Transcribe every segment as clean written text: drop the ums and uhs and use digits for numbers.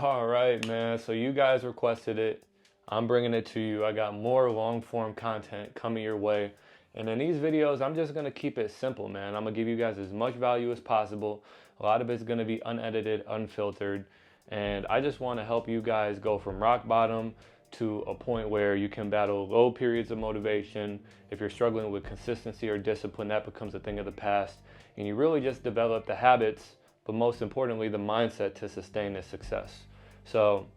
All right, man. So you guys requested it. I'm bringing it to you. I got more long form content coming your way. And in these videos, I'm just going to keep it simple, man. I'm going to give you guys as much value as possible. A lot of it's going to be unedited, unfiltered. And I just want to help you guys go from rock bottom to a point where you can battle low periods of motivation. If you're struggling with consistency or discipline, that becomes a thing of the past. And you really just develop the habits, but most importantly, the mindset to sustain this success. So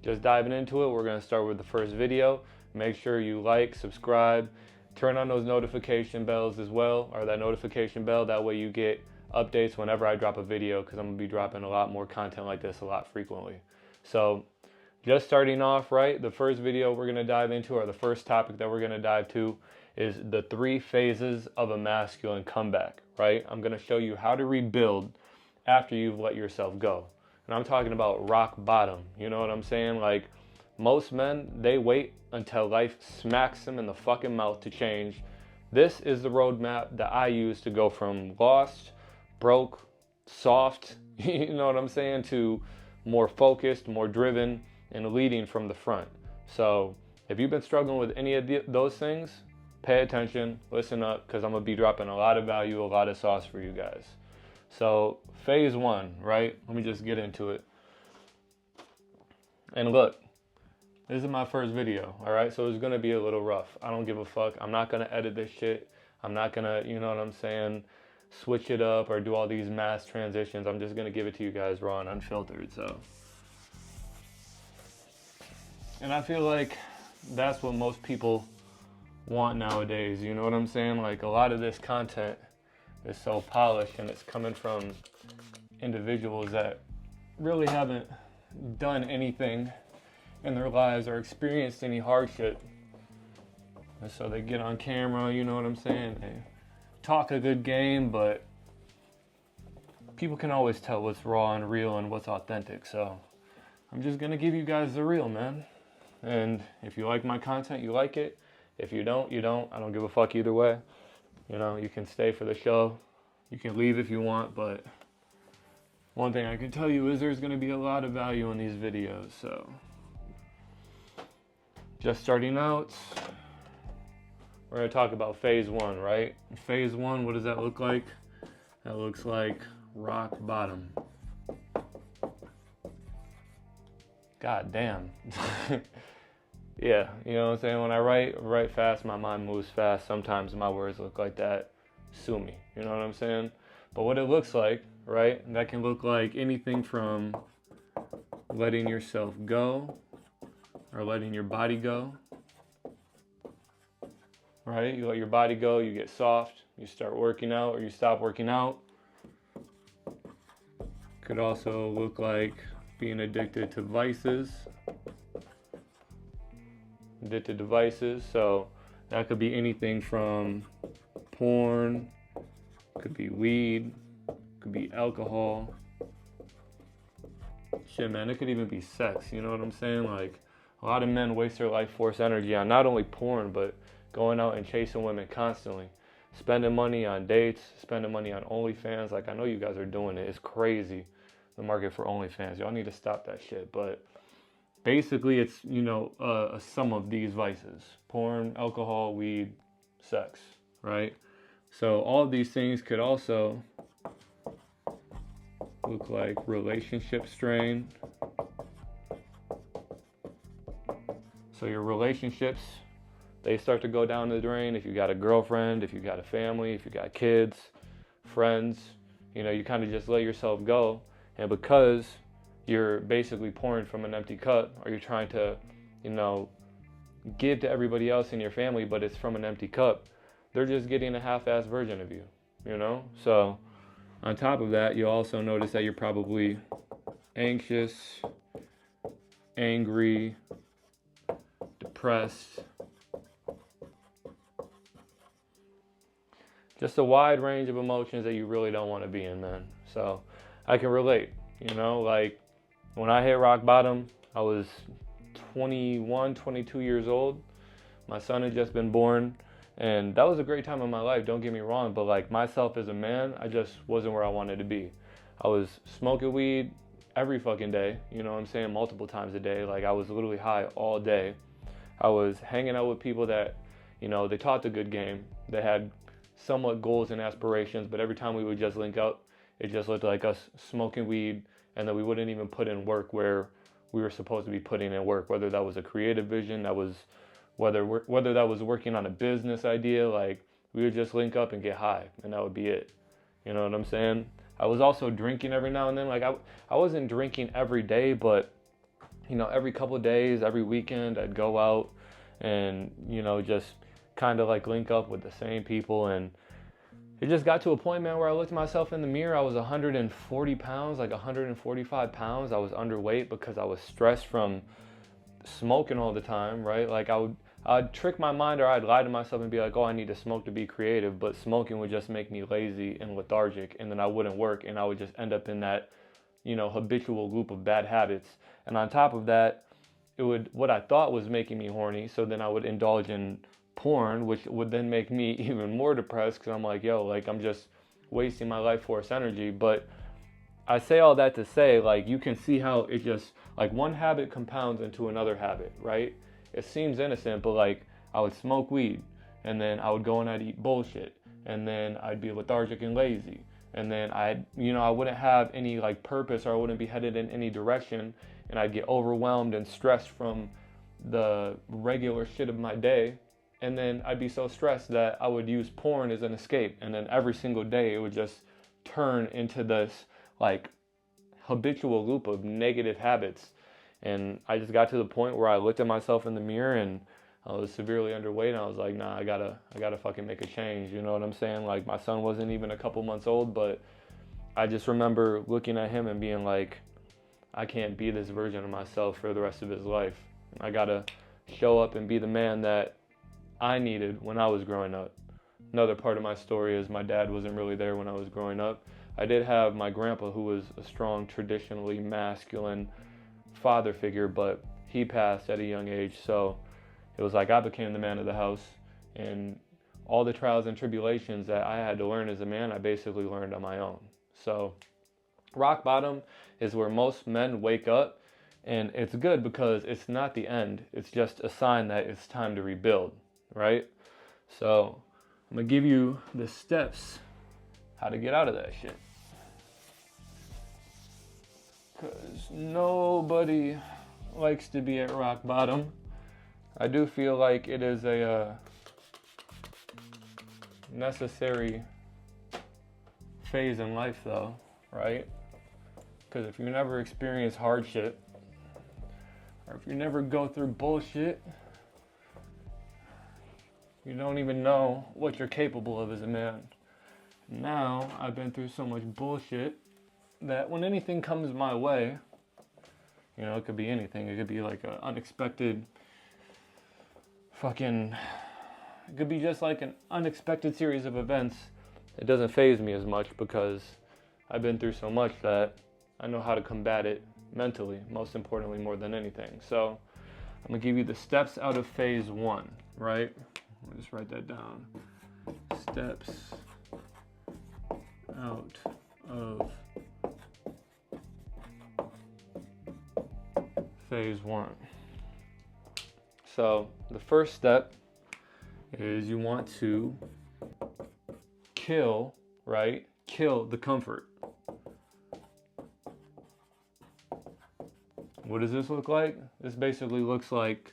just diving into it, we're going to start with the first video. Make sure you like, subscribe, turn on those notification bells as well, or that notification bell. That way you get updates whenever I drop a video, because I'm going to be dropping a lot more content like this a lot frequently. So just starting off, right, the first video we're going to dive into, or the first topic that we're going to dive to, is the 3 phases of a masculine comeback, right? I'm going to show you how to rebuild after you've let yourself go. And I'm talking about rock bottom. You know what I'm saying? Like, most men, they wait until life smacks them in the fucking mouth to change. This is the roadmap that I use to go from lost, broke, soft, you know what I'm saying, to more focused, more driven, and leading from the front. So if you've been struggling with any of those things, pay attention, listen up, because I'm going to be dropping a lot of value, a lot of sauce for you guys. So phase 1, right? Let me just get into it. And look, this is my first video, all right? So it's going to be a little rough. I don't give a fuck. I'm not going to edit this shit. I'm not going to, you know what I'm saying, switch it up or do all these mass transitions. I'm just going to give it to you guys raw and unfiltered. And I feel like that's what most people want nowadays. You know what I'm saying? Like, a lot of this content is so polished, and it's coming from individuals that really haven't done anything in their lives or experienced any hardship. And so they get on camera, you know what I'm saying? They talk a good game, but people can always tell what's raw and real and what's authentic. So I'm just gonna give you guys the real, man. And if you like my content, you like it. If you don't, you don't. I don't give a fuck either way. You know, you can stay for the show. You can leave if you want, but one thing I can tell you is there's going to be a lot of value in these videos. So just starting out, we're going to talk about phase 1, right? Phase 1, what does that look like? That looks like rock bottom. God damn. Yeah, you know what I'm saying? When I write fast, my mind moves fast. Sometimes my words look like that. Sue me, you know what I'm saying? But what it looks like, right? That can look like anything from letting yourself go or letting your body go, right? You let your body go, you get soft, you start working out, or you stop working out. Could also look like being addicted to vices. Addicted to devices, so that could be anything from porn, could be weed, could be alcohol. Shit, man, it could even be sex, you know what I'm saying? Like, a lot of men waste their life force energy on not only porn, but going out and chasing women constantly, spending money on dates, spending money on OnlyFans. Like, I know you guys are doing it. It's crazy, the market for OnlyFans. Y'all need to stop that shit. But basically, it's, you know, a sum of these vices: porn, alcohol, weed, sex, right? So all of these things could also look like relationship strain. So your relationships, they start to go down the drain. If you got a girlfriend, if you got a family, if you got kids, friends, you know, you kind of just let yourself go. And because you're basically pouring from an empty cup, or you're trying to, you know, give to everybody else in your family, but it's from an empty cup, they're just getting a half-assed version of you, you know? So on top of that, you'll also notice that you're probably anxious, angry, depressed. Just a wide range of emotions that you really don't want to be in, man. So I can relate, you know, like when I hit rock bottom, I was 21, 22 years old. My son had just been born, and that was a great time in my life, don't get me wrong, but like myself as a man, I just wasn't where I wanted to be. I was smoking weed every fucking day, you know what I'm saying, multiple times a day. Like I was literally high all day. I was hanging out with people that, you know, they taught the good game. They had somewhat goals and aspirations, but every time we would just link up, it just looked like us smoking weed, and then we wouldn't even put in work where we were supposed to be putting in work, whether that was a creative vision, whether that was working on a business idea. Like we would just link up and get high, and that would be it. You know what I'm saying? I was also drinking every now and then. Like I wasn't drinking every day, but you know, every couple of days, every weekend, I'd go out and, you know, just kind of like link up with the same people. And it just got to a point, man, where I looked at myself in the mirror. I was 140 pounds, like 145 pounds. I was underweight because I was stressed from smoking all the time, right? Like I'd trick my mind, or I'd lie to myself and be like, oh, I need to smoke to be creative. But smoking would just make me lazy and lethargic, and then I wouldn't work, and I would just end up in that, you know, habitual loop of bad habits. And on top of that, what I thought was making me horny, so then I would indulge in porn, which would then make me even more depressed, because I'm like, yo, like I'm just wasting my life force energy. But I say all that to say, like, you can see how it just, like, one habit compounds into another habit, right? It seems innocent, but like I would smoke weed, and then I would go and I'd eat bullshit, and then I'd be lethargic and lazy, and then I wouldn't have any like purpose, or I wouldn't be headed in any direction, and I'd get overwhelmed and stressed from the regular shit of my day. And then I'd be so stressed that I would use porn as an escape, and then every single day it would just turn into this like habitual loop of negative habits. And I just got to the point where I looked at myself in the mirror and I was severely underweight, and I was like, nah, I gotta fucking make a change. You know what I'm saying? Like my son wasn't even a couple months old, but I just remember looking at him and being like, I can't be this version of myself for the rest of his life. I gotta show up and be the man that I needed when I was growing up. Another part of my story is my dad wasn't really there when I was growing up. I did have my grandpa, who was a strong, traditionally masculine father figure, but he passed at a young age. So it was like I became the man of the house, and all the trials and tribulations that I had to learn as a man, I basically learned on my own. So rock bottom is where most men wake up, and it's good because it's not the end. It's just a sign that it's time to rebuild, right? So I'm gonna give you the steps how to get out of that shit, because nobody likes to be at rock bottom. I do feel like it is a necessary phase in life, though, right? Because if you never experience hardship, or if you never go through bullshit, you don't even know what you're capable of as a man. Now, I've been through so much bullshit that when anything comes my way, you know, it could be anything. It could be like an unexpected it could be just like an unexpected series of events. It doesn't faze me as much because I've been through so much that I know how to combat it mentally, most importantly, more than anything. So I'm gonna give you the steps out of phase one, right? Let me just write that down. Steps out of phase one. So the first step is you want to kill the comfort. What does this look like? This basically looks like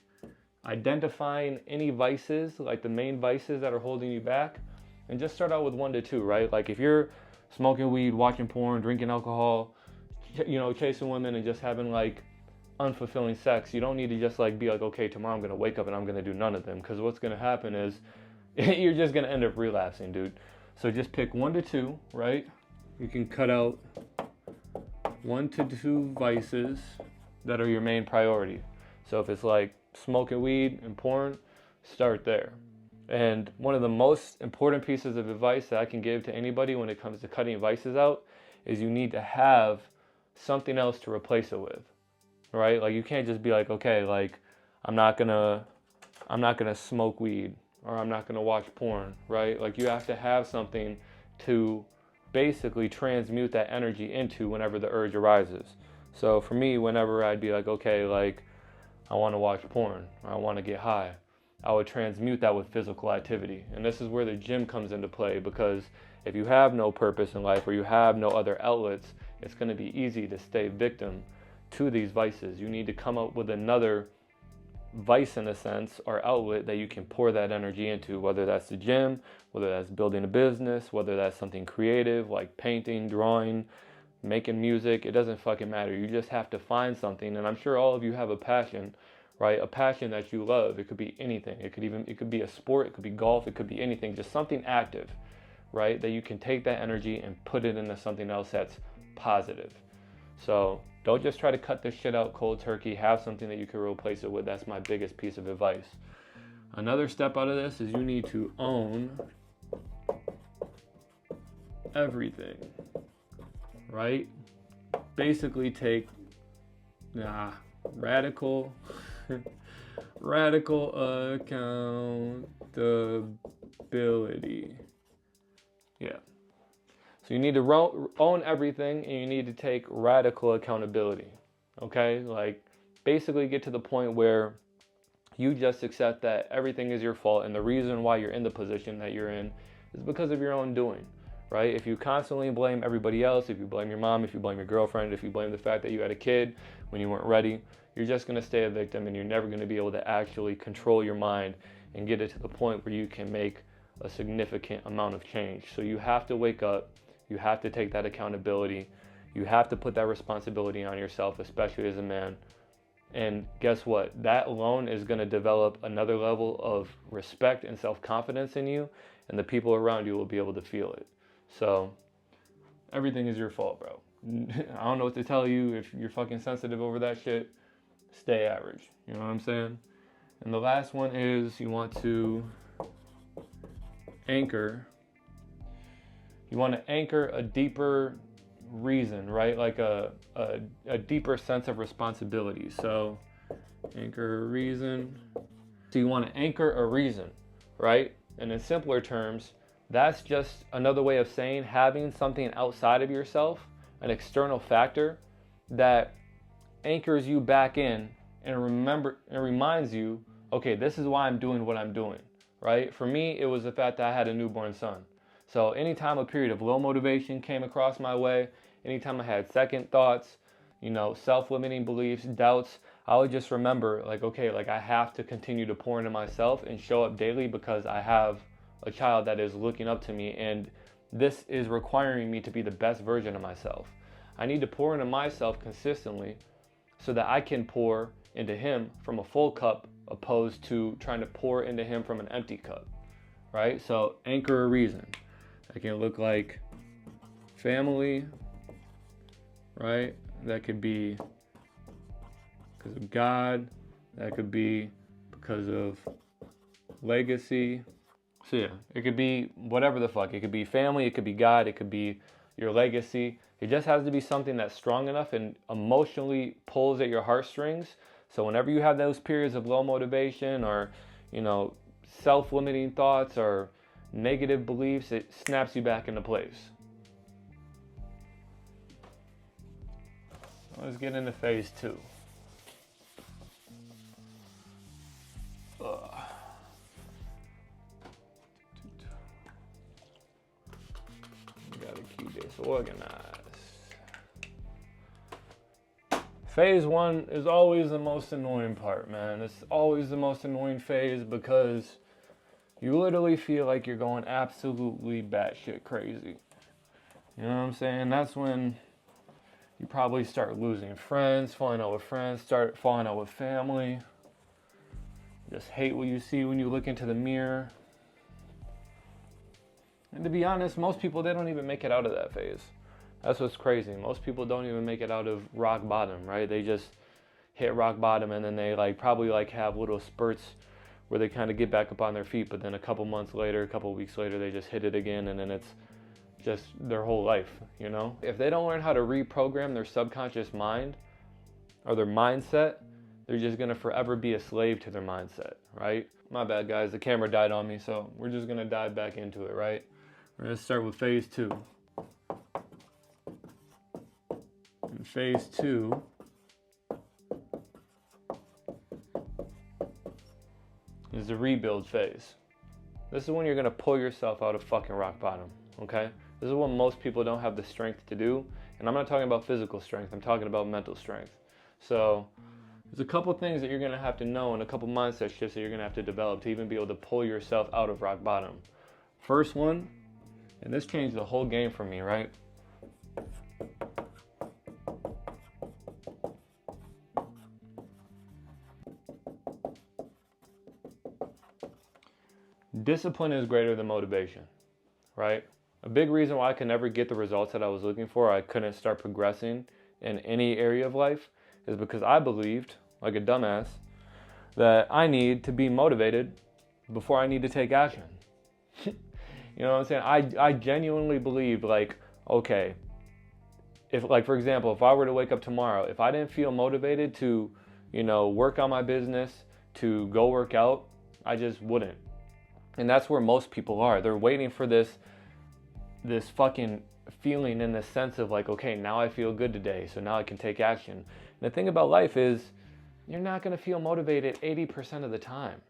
identifying any vices, like the main vices that are holding you back, and just start out with 1 to 2, right? Like if you're smoking weed, watching porn, drinking alcohol, you know, chasing women and just having like unfulfilling sex, you don't need to just like be like, okay, tomorrow I'm gonna wake up and I'm gonna do none of them, because what's gonna happen is you're just gonna end up relapsing, dude. So just pick 1 to 2, right? You can cut out 1 to 2 vices that are your main priority. So if it's like smoking weed and porn, start there. And one of the most important pieces of advice that I can give to anybody when it comes to cutting vices out is you need to have something else to replace it with, right? Like you can't just be like, okay, like I'm not gonna smoke weed, or I'm not gonna watch porn, right? Like you have to have something to basically transmute that energy into whenever the urge arises. So for me, whenever I'd be like, okay, like I want to watch porn or I want to get high, I would transmute that with physical activity. And this is where the gym comes into play, because if you have no purpose in life or you have no other outlets, it's going to be easy to stay victim to these vices. You need to come up with another vice, in a sense, or outlet that you can pour that energy into, whether that's the gym, whether that's building a business, whether that's something creative like painting, drawing, making music. It doesn't fucking matter. You just have to find something. And I'm sure all of you have a passion, right? A passion that you love. It could be anything. It could be a sport, it could be golf, it could be anything, just something active, right? That you can take that energy and put it into something else that's positive. So don't just try to cut this shit out cold turkey. Have something that you can replace it with. That's my biggest piece of advice. Another step out of this is you need to own everything, right? Basically take radical accountability. Yeah. So you need to own everything, and you need to take radical accountability, okay? Like, basically get to the point where you just accept that everything is your fault, and the reason why you're in the position that you're in is because of your own doing, right? If you constantly blame everybody else, if you blame your mom, if you blame your girlfriend, if you blame the fact that you had a kid when you weren't ready, you're just going to stay a victim, and you're never going to be able to actually control your mind and get it to the point where you can make a significant amount of change. So you have to wake up. You have to take that accountability. You have to put that responsibility on yourself, especially as a man. And guess what? That alone is going to develop another level of respect and self-confidence in you, and the people around you will be able to feel it. So everything is your fault, bro. I don't know what to tell you. If you're fucking sensitive over that shit, stay average. You know what I'm saying? And the last one is you want to anchor. You want to anchor a deeper reason, right? Like a deeper sense of responsibility. So anchor a reason. So you want to anchor a reason, right? And in simpler terms, that's just another way of saying having something outside of yourself, an external factor that anchors you back in and reminds you, okay, this is why I'm doing what I'm doing, right? For me, it was the fact that I had a newborn son. So anytime a period of low motivation came across my way, anytime I had second thoughts, self-limiting beliefs, doubts, I would just remember, like, okay, like I have to continue to pour into myself and show up daily because I have a child that is looking up to me, and this is requiring me to be the best version of myself. I need to pour into myself consistently so that I can pour into him from a full cup opposed to trying to pour into him from an empty cup, right? So anchor a reason. That can look like family, right? That could be because of God. That could be because of legacy. So yeah, it could be whatever the fuck. It could be family, it could be God, it could be your legacy. It just has to be something that's strong enough and emotionally pulls at your heartstrings. So whenever you have those periods of low motivation or, self-limiting thoughts or negative beliefs, it snaps you back into place. Let's get into phase 2. Gotta keep this organized. Phase 1 is always the most annoying part, man. It's always the most annoying phase because you literally feel like you're going absolutely batshit crazy. You know what I'm saying? That's when you probably start losing friends, falling out with friends, start falling out with family. Just hate what you see when you look into the mirror. And to be honest, most people, they don't even make it out of that phase. That's what's crazy. Most people don't even make it out of rock bottom, right? They just hit rock bottom and then they probably have little spurts where they kind of get back up on their feet, but then a couple months later, a couple weeks later, they just hit it again, and then it's just their whole life, If they don't learn how to reprogram their subconscious mind or their mindset, they're just gonna forever be a slave to their mindset, right? My bad, guys, the camera died on me, so we're just gonna dive back into it, right? We're gonna start with phase 2. In phase 2 is the rebuild phase. This is when you're gonna pull yourself out of fucking rock bottom, okay? This is what most people don't have the strength to do. And I'm not talking about physical strength, I'm talking about mental strength. So there's a couple things that you're gonna have to know and a couple mindset shifts that you're gonna have to develop to even be able to pull yourself out of rock bottom. First one, and this changed the whole game for me, right? Discipline is greater than motivation, right? A big reason why I could never get the results that I was looking for, I couldn't start progressing in any area of life, is because I believed, like a dumbass, that I need to be motivated before I need to take action. You know what I'm saying? I genuinely believed, like, okay, if, like, for example, if I were to wake up tomorrow, if I didn't feel motivated to, you know, work on my business, to go work out, I just wouldn't. And that's where most people are. They're waiting for this fucking feeling in the sense of like, okay, now I feel good today, so now I can take action. And the thing about life is, you're not gonna feel motivated 80% of the time,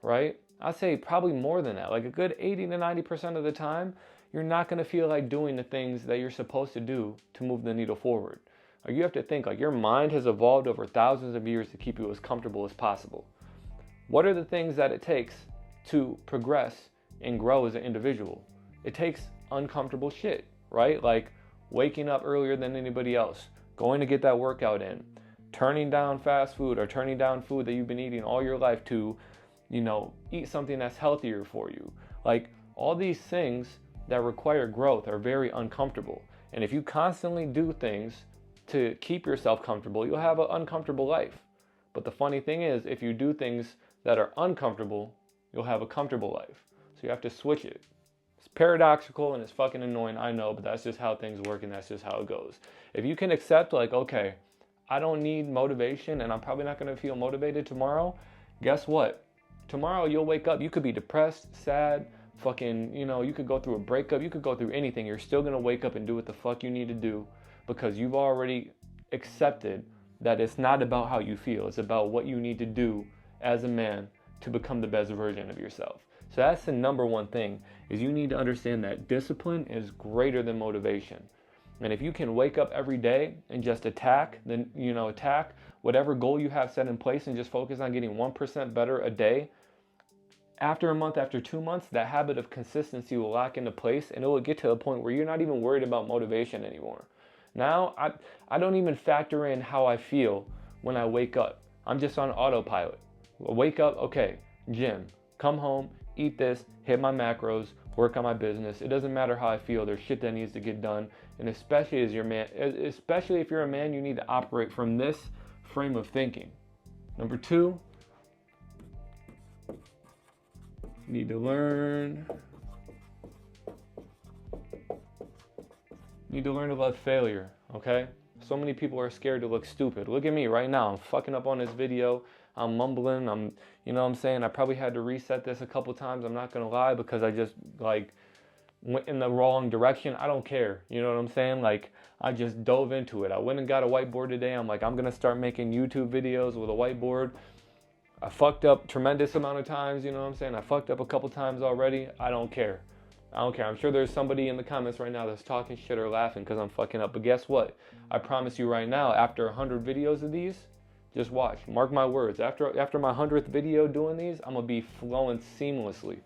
right? I'd say probably more than that. Like a good 80 to 90% of the time, you're not gonna feel like doing the things that you're supposed to do to move the needle forward. Like you have to think, like your mind has evolved over thousands of years to keep you as comfortable as possible. What are the things that it takes to progress and grow as an individual? It takes uncomfortable shit, right? Like waking up earlier than anybody else, going to get that workout in, turning down fast food or turning down food that you've been eating all your life to, you know, eat something that's healthier for you. Like all these things that require growth are very uncomfortable. And if you constantly do things to keep yourself comfortable, you'll have an uncomfortable life. But the funny thing is, if you do things that are uncomfortable, you'll have a comfortable life. So you have to switch it. It's paradoxical and it's fucking annoying, I know, but that's just how things work and that's just how it goes. If you can accept like, okay, I don't need motivation and I'm probably not gonna feel motivated tomorrow, guess what? Tomorrow you'll wake up, you could be depressed, sad, fucking, you know, you could go through a breakup, you could go through anything. You're still gonna wake up and do what the fuck you need to do because you've already accepted that it's not about how you feel. It's about what you need to do as a man to become the best version of yourself. So that's the number one thing, is you need to understand that discipline is greater than motivation. And if you can wake up every day and just attack whatever goal you have set in place and just focus on getting 1% better a day, after a month, after 2 months, that habit of consistency will lock into place and it will get to a point where you're not even worried about motivation anymore. Now, I don't even factor in how I feel when I wake up. I'm just on autopilot. Wake up, okay, gym, come home, eat this, hit my macros, work on my business. It doesn't matter how I feel. There's shit that needs to get done. And especially if you're a man, you need to operate from this frame of thinking. Number 2, you need to learn about failure, okay? So many people are scared to look stupid. Look at me right now. I'm fucking up on this video. I'm mumbling. You know what I'm saying? I probably had to reset this a couple times. I'm not going to lie because I just like went in the wrong direction. I don't care. You know what I'm saying? Like I just dove into it. I went and got a whiteboard today. I'm like, I'm going to start making YouTube videos with a whiteboard. I fucked up tremendous amount of times. You know what I'm saying? I fucked up a couple times already. I don't care. I'm sure there's somebody in the comments right now that's talking shit or laughing because I'm fucking up. But guess what? I promise you right now, after 100 videos of these, just watch. Mark my words. After my 100th video doing these, I'm going to be flowing seamlessly.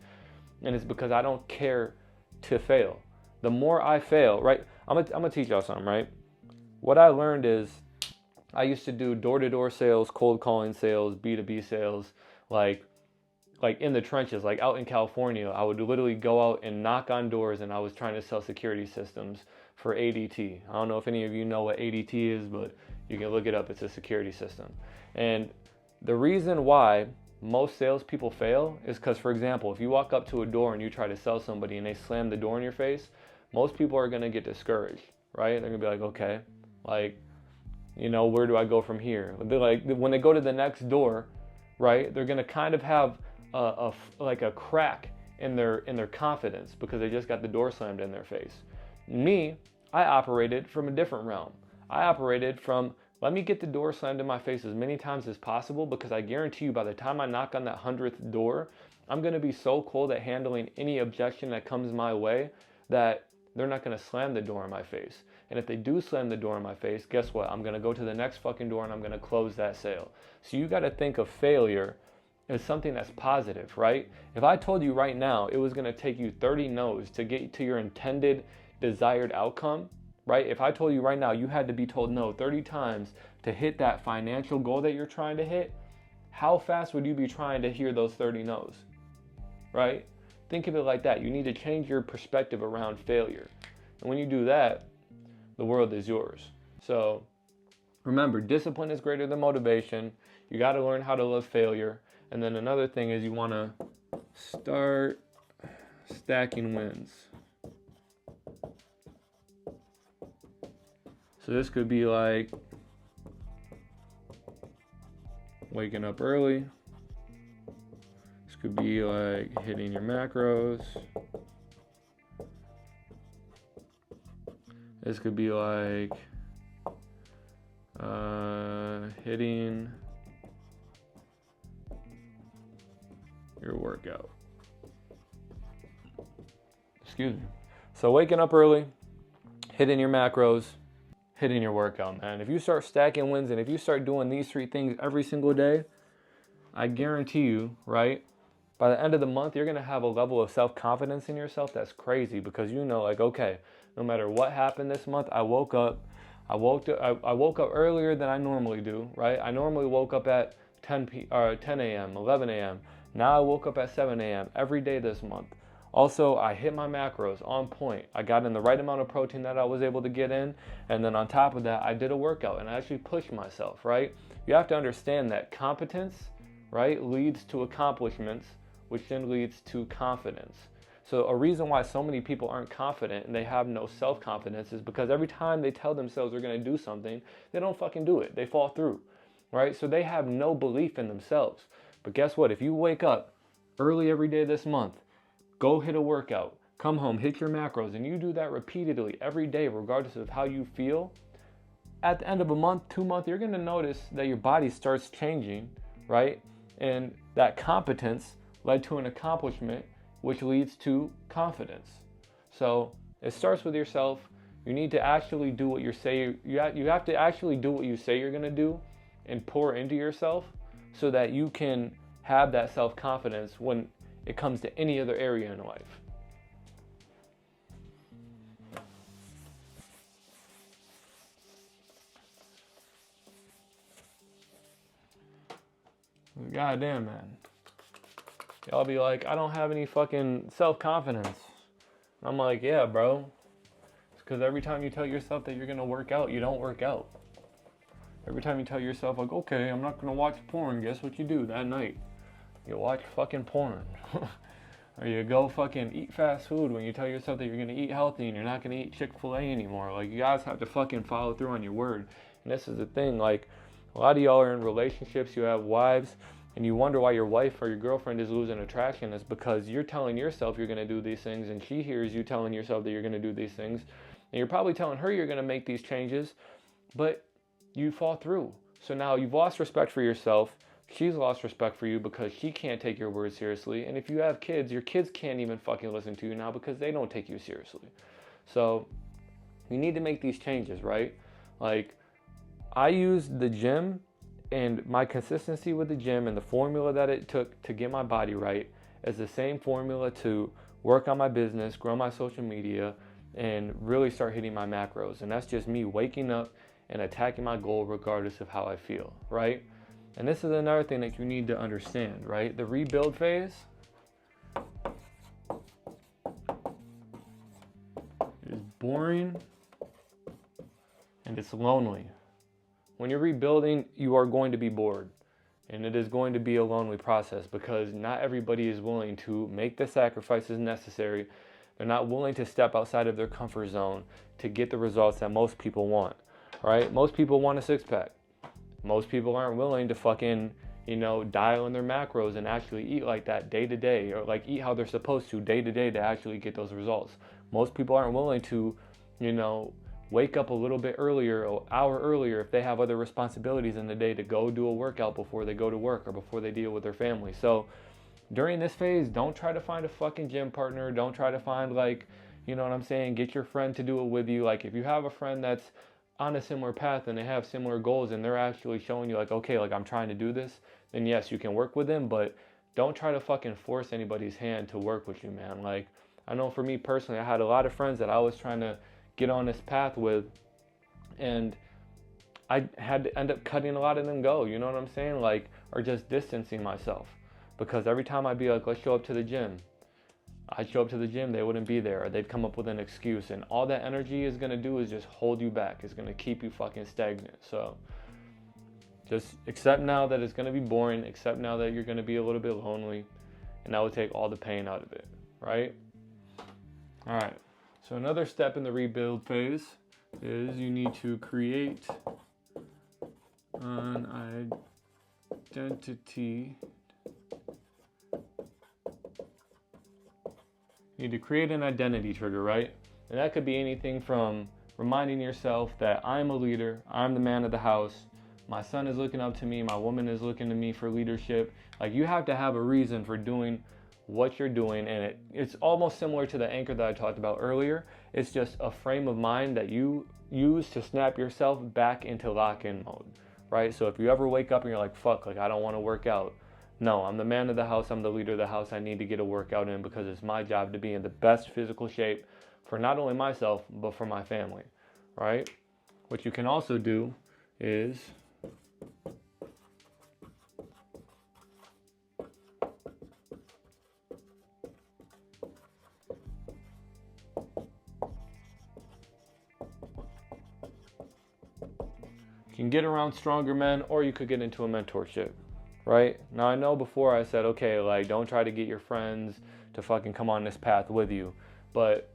And it's because I don't care to fail. The more I fail, right? I'm gonna teach y'all something, right? What I learned is I used to do door-to-door sales, cold calling sales, B2B sales, like in the trenches, like out in California. I would literally go out and knock on doors and I was trying to sell security systems for ADT. I don't know if any of you know what ADT is, but you can look it up. It's a security system. And the reason why most salespeople fail is because, for example, if you walk up to a door and you try to sell somebody and they slam the door in your face, most people are going to get discouraged, right? They're going to be like, okay, like, you know, where do I go from here? They're like, when they go to the next door, right, they're going to kind of have a crack in their confidence because they just got the door slammed in their face. Me, I operated from a different realm. I operated from, let me get the door slammed in my face as many times as possible, because I guarantee you by the time I knock on that 100th door, I'm going to be so cold at handling any objection that comes my way that they're not going to slam the door in my face. And if they do slam the door in my face, guess what? I'm going to go to the next fucking door and I'm going to close that sale. So you got to think of failure as something that's positive, right? If I told you right now it was going to take you 30 no's to get to your intended desired outcome, right? If I told you right now you had to be told no 30 times to hit that financial goal that you're trying to hit, how fast would you be trying to hear those 30 no's, right? Think of it like that. You need to change your perspective around failure. And when you do that, the world is yours. So remember, discipline is greater than motivation. You got to learn how to love failure. And then another thing is you want to start stacking wins. So this could be like waking up early. This could be like hitting your macros. This could be like hitting your workout. Excuse me. So waking up early, hitting your macros, hitting your workout, man. If you start stacking wins and if you start doing these 3 things every single day, I guarantee you, right? By the end of the month, you're going to have a level of self-confidence in yourself that's crazy, because you know, like, okay, no matter what happened this month, I woke up earlier than I normally do, right? I normally woke up at 10 a.m., 11 a.m. Now I woke up at 7 a.m. every day this month. Also, I hit my macros on point. I got in the right amount of protein that I was able to get in. And then on top of that, I did a workout and I actually pushed myself, right? You have to understand that competence, right, leads to accomplishments, which then leads to confidence. So a reason why so many people aren't confident and they have no self-confidence is because every time they tell themselves they're going to do something, they don't fucking do it. They fall through, right? So they have no belief in themselves. But guess what? If you wake up early every day this month, go hit a workout, come home, hit your macros, and you do that repeatedly every day, regardless of how you feel, at the end of a month, 2 months, you're going to notice that your body starts changing, right? And that competence led to an accomplishment, which leads to confidence. So it starts with yourself. You need to actually do what you say. You have to actually do what you say you're going to do and pour into yourself so that you can have that self-confidence when it comes to any other area in life. Goddamn, man. Y'all be like, I don't have any fucking self-confidence. I'm like, yeah, bro. It's because every time you tell yourself that you're going to work out, you don't work out. Every time you tell yourself, like, okay, I'm not going to watch porn, guess what you do that night? You watch fucking porn. Or you go fucking eat fast food when you tell yourself that you're going to eat healthy and you're not going to eat Chick-fil-A anymore. Like, you guys have to fucking follow through on your word. And this is the thing, like, a lot of y'all are in relationships, you have wives, and you wonder why your wife or your girlfriend is losing attraction. It's because you're telling yourself you're going to do these things, and she hears you telling yourself that you're going to do these things, and you're probably telling her you're going to make these changes, but you fall through. So now you've lost respect for yourself. She's lost respect for you because she can't take your words seriously. And if you have kids, your kids can't even fucking listen to you now because they don't take you seriously. So you need to make these changes, right? Like, I used the gym and my consistency with the gym and the formula that it took to get my body right is the same formula to work on my business, grow my social media, and really start hitting my macros. And that's just me waking up and attacking my goal regardless of how I feel, right? And this is another thing that you need to understand, right? The rebuild phase is boring and it's lonely. When you're rebuilding, you are going to be bored. And it is going to be a lonely process because not everybody is willing to make the sacrifices necessary. They're not willing to step outside of their comfort zone to get the results that most people want, right? Most people want a six-pack. Most people aren't willing to fucking, dial in their macros and actually eat like that day to day, or like eat how they're supposed to day to day to actually get those results. Most people aren't willing to, wake up a little bit earlier, an hour earlier, if they have other responsibilities in the day, to go do a workout before they go to work or before they deal with their family. So during this phase, don't try to find a fucking gym partner. Don't try to find, like, you know what I'm saying, get your friend to do it with you. Like, if you have a friend that's on a similar path and they have similar goals and they're actually showing you, like, okay, like, I'm trying to do this, then yes, you can work with them, but don't try to fucking force anybody's hand to work with you, man. Like, I know for me personally, I had a lot of friends that I was trying to get on this path with, and I had to end up cutting a lot of them go, you know what I'm saying? Like, or just distancing myself. Because every time I'd be like, let's show up to the gym, I'd show up to the gym, they wouldn't be there, or they'd come up with an excuse, and all that energy is going to do is just hold you back. It's going to keep you fucking stagnant. So just accept now that it's going to be boring, accept now that you're going to be a little bit lonely, and that will take all the pain out of it, right? All right, so another step in the rebuild phase is you need to create an identity. You need to create an identity trigger, right? And that could be anything from reminding yourself that I'm a leader, I'm the man of the house, my son is looking up to me, my woman is looking to me for leadership. Like, you have to have a reason for doing what you're doing, and it's almost similar to the anchor that I talked about earlier. It's just a frame of mind that you use to snap yourself back into lock-in mode, right? So if you ever wake up and you're like, fuck, like, I don't want to work out. No, I'm the man of the house, I'm the leader of the house, I need to get a workout in because it's my job to be in the best physical shape for not only myself, but for my family, right? What you can also do is you can get around stronger men, or you could get into a mentorship. Right? Now, I know before I said, okay, like, don't try to get your friends to fucking come on this path with you. But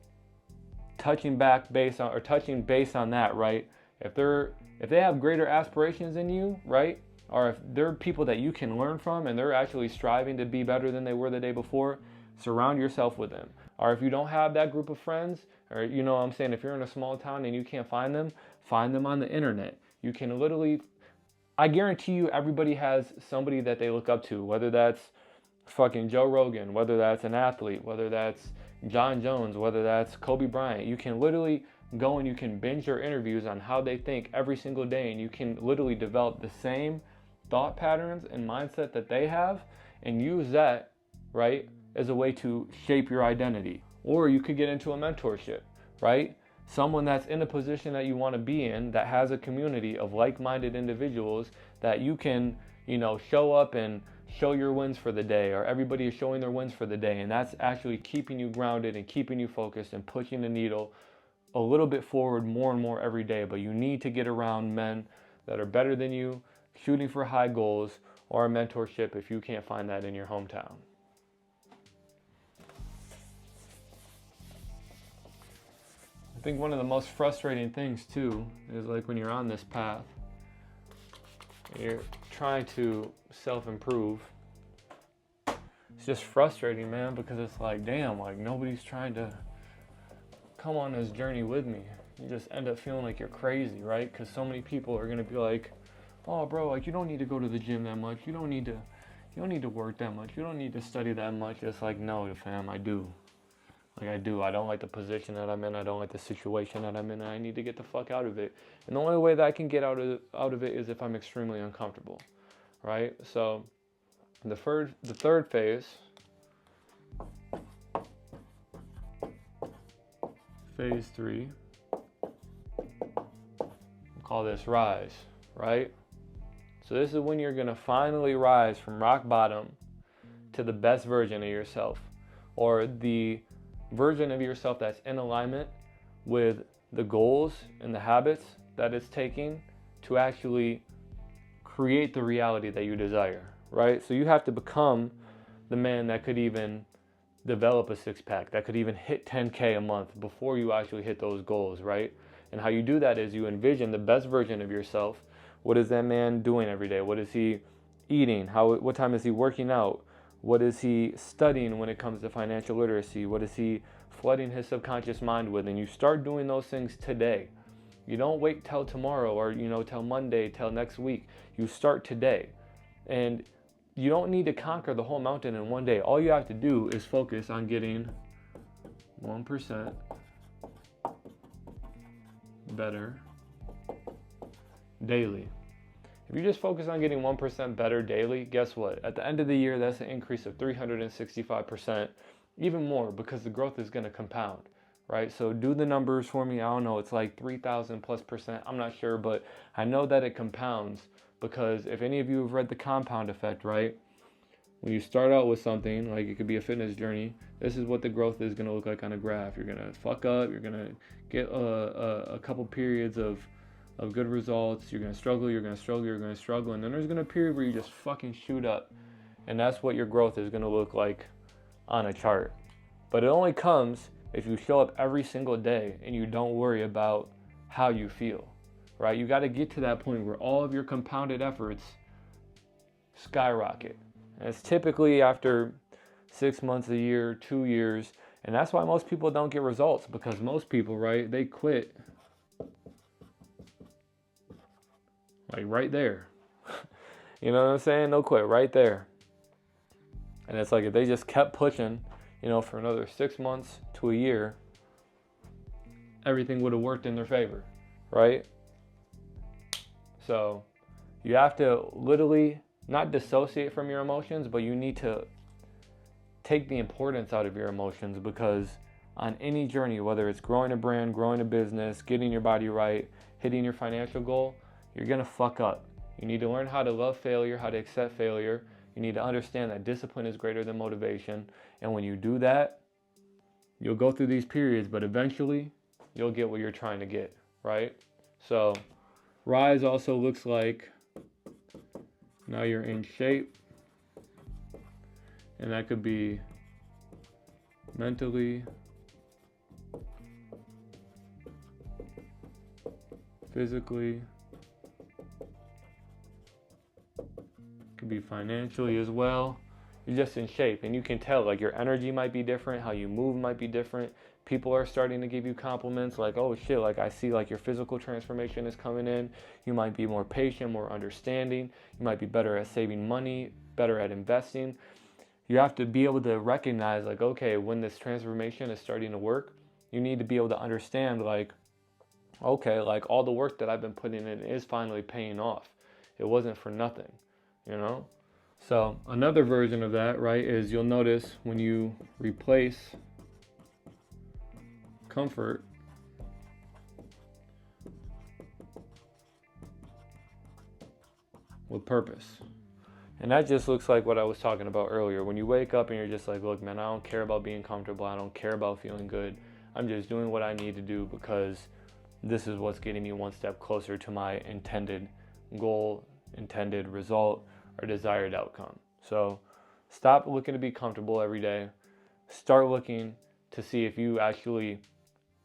touching base on that, right? If they have greater aspirations than you, right? Or if they're people that you can learn from and they're actually striving to be better than they were the day before, surround yourself with them. Or if you don't have that group of friends, or, you know what I'm saying, if you're in a small town and you can't find them on the internet. You can literally, I guarantee you, everybody has somebody that they look up to, whether that's fucking Joe Rogan, whether that's an athlete, whether that's John Jones, whether that's Kobe Bryant. You can literally go and you can binge their interviews on how they think every single day, and you can literally develop the same thought patterns and mindset that they have and use that, right, as a way to shape your identity. Or you could get into a mentorship, right? Someone that's in a position that you want to be in, that has a community of like-minded individuals that you can, you know, show up and show your wins for the day, or everybody is showing their wins for the day, and that's actually keeping you grounded and keeping you focused and pushing the needle a little bit forward more and more every day. But you need to get around men that are better than you, shooting for high goals, or a mentorship if you can't find that in your hometown. I think one of the most frustrating things too is, like, when you're on this path, you're trying to self-improve. It's just frustrating, man, because it's like, damn, like, nobody's trying to come on this journey with me. You just end up feeling like you're crazy, right? Because so many people are gonna be like, oh, bro, like, you don't need to go to the gym that much. You don't need to work that much. You don't need to study that much. It's like, no, fam, I do. Like, I do. I don't like the position that I'm in. I don't like the situation that I'm in. And I need to get the fuck out of it. And the only way that I can get out of it is if I'm extremely uncomfortable, right? So the third phase, phase 3, we'll call this rise, right? So this is when you're going to finally rise from rock bottom to the best version of yourself, or the version of yourself that's in alignment with the goals and the habits that it's taking to actually create the reality that you desire, right? So you have to become the man that could even develop a six-pack, that could even hit 10K a month before you actually hit those goals, right? And how you do that is you envision the best version of yourself. What is that man doing every day? What is he eating? What time is he working out? What is he studying when it comes to financial literacy? What is he flooding his subconscious mind with? And you start doing those things today. You don't wait till tomorrow or, till Monday, till next week. You start today. And you don't need to conquer the whole mountain in one day. All you have to do is focus on getting 1% better daily. If you just focus on getting 1% better daily, guess what? At the end of the year, that's an increase of 365%, even more, because the growth is going to compound, right? So do the numbers for me. I don't know, it's like 3,000 plus percent. I'm not sure, but I know that it compounds, because if any of you have read The Compound Effect, right? When you start out with something, like it could be a fitness journey, this is what the growth is going to look like on a graph. You're going to fuck up, you're going to get a couple periods of good results, you're going to struggle, you're going to struggle, you're going to struggle, and then there's going to be a period where you just fucking shoot up. And that's what your growth is going to look like on a chart. But it only comes if you show up every single day and you don't worry about how you feel, right? You got to get to that point where all of your compounded efforts skyrocket. And it's typically after 6 months, a year, 2 years. And that's why most people don't get results, because most people, right, they quit like right there. You know what I'm saying? They'll quit right there. And it's like if they just kept pushing, for another 6 months to a year, everything would have worked in their favor, right? So you have to literally not dissociate from your emotions, but you need to take the importance out of your emotions, because on any journey, whether it's growing a brand, growing a business, getting your body right, hitting your financial goal, you're going to fuck up. You need to learn how to love failure, how to accept failure. You need to understand that discipline is greater than motivation. And when you do that, you'll go through these periods, but eventually you'll get what you're trying to get, right? So rise also looks like now you're in shape. And that could be mentally, physically, could be financially as well. You're just in shape, and you can tell, like, your energy might be different, how you move might be different. People are starting to give you compliments, like, oh shit, like I see like your physical transformation is coming in. You might be more patient, more understanding. You might be better at saving money, better at investing. You have to be able to recognize, like, okay, when this transformation is starting to work, you need to be able to understand, like, okay, like all the work that I've been putting in is finally paying off. It wasn't for nothing, So another version of that, right, is you'll notice when you replace comfort with purpose. And that just looks like what I was talking about earlier. When you wake up and you're just like, look, man, I don't care about being comfortable. I don't care about feeling good. I'm just doing what I need to do because this is what's getting me one step closer to my intended goal, intended result, or desired outcome. So stop looking to be comfortable every day. Start looking to see if you actually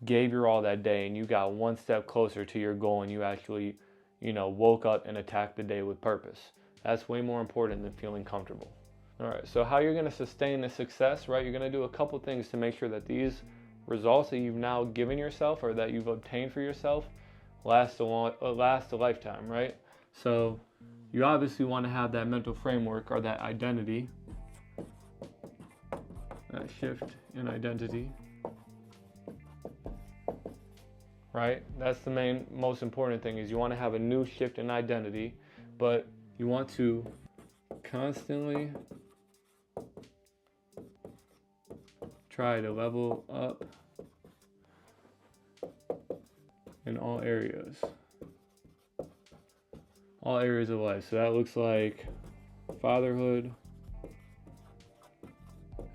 gave your all that day and you got one step closer to your goal and you actually, woke up and attacked the day with purpose. That's way more important than feeling comfortable. All right, so how you're going to sustain the success, right? You're going to do a couple things to make sure that these results that you've now given yourself or that you've obtained for yourself last a lifetime, right? So you obviously want to have that mental framework or that identity, that shift in identity, right? That's the most important thing, is you want to have a new shift in identity, but you want to constantly try to level up in all areas of life. So that looks like fatherhood.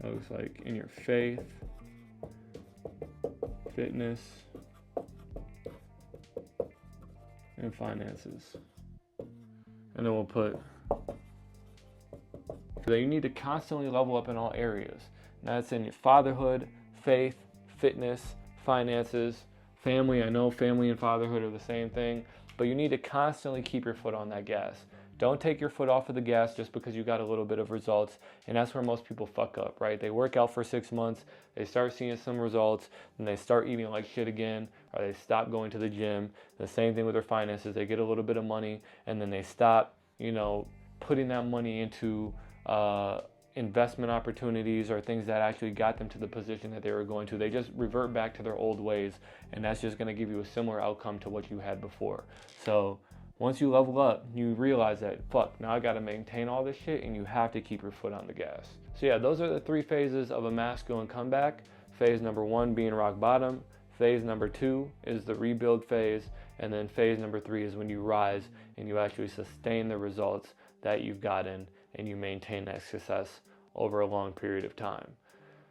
That looks like in your faith, fitness, and finances. And then we'll put that you need to constantly level up in all areas. Now that's in your fatherhood, faith, fitness, finances, family. I know family and fatherhood are the same thing, but you need to constantly keep your foot on that gas. Don't take your foot off of the gas just because you got a little bit of results. And that's where most people fuck up, right? They work out for 6 months, they start seeing some results, and they start eating like shit again, or they stop going to the gym. The same thing with their finances. They get a little bit of money, and then they stop, putting that money into investment opportunities or things that actually got them to the position that they were going to. They just revert back to their old ways, and that's just going to give you a similar outcome to what you had before. So once you level up, you realize that, fuck, now I got to maintain all this shit, and you have to keep your foot on the gas. So yeah, those are the 3 phases of a masculine comeback. Phase number 1 being rock bottom. Phase number 2 is the rebuild phase. And then phase number 3 is when you rise and you actually sustain the results that you've gotten and you maintain that success over a long period of time.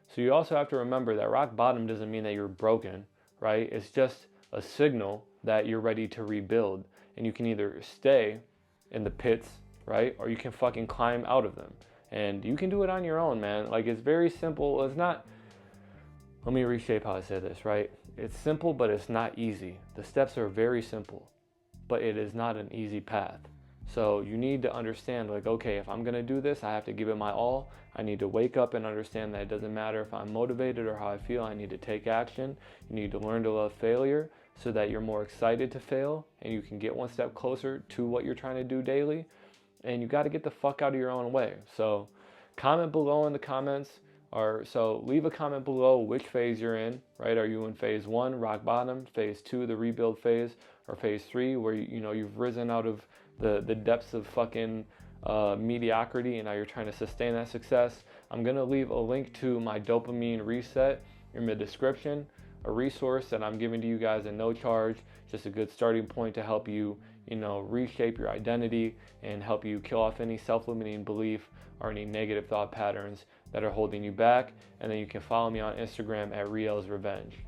So you also have to remember that rock bottom doesn't mean that you're broken, right? It's just a signal that you're ready to rebuild. And you can either stay in the pits, right? Or you can fucking climb out of them. And you can do it on your own, man. Like, it's very simple. It's not, let me reshape how I say this, right? It's simple, but it's not easy. The steps are very simple, but it is not an easy path. So you need to understand, like, okay, if I'm gonna do this, I have to give it my all. I need to wake up and understand that it doesn't matter if I'm motivated or how I feel. I need to take action. You need to learn to love failure so that you're more excited to fail and you can get one step closer to what you're trying to do daily. And you got to get the fuck out of your own way. So comment below in the comments, so leave a comment below which phase you're in, right? Are you in phase 1, rock bottom, phase 2, the rebuild phase, or phase 3, where you've risen out of the depths of fucking mediocrity and now you're trying to sustain that success? I'm gonna leave a link to my dopamine reset in the description, a resource that I'm giving to you guys at no charge, just a good starting point to help you, reshape your identity and help you kill off any self-limiting belief or any negative thought patterns that are holding you back. And then you can follow me on Instagram at Riel's Revenge.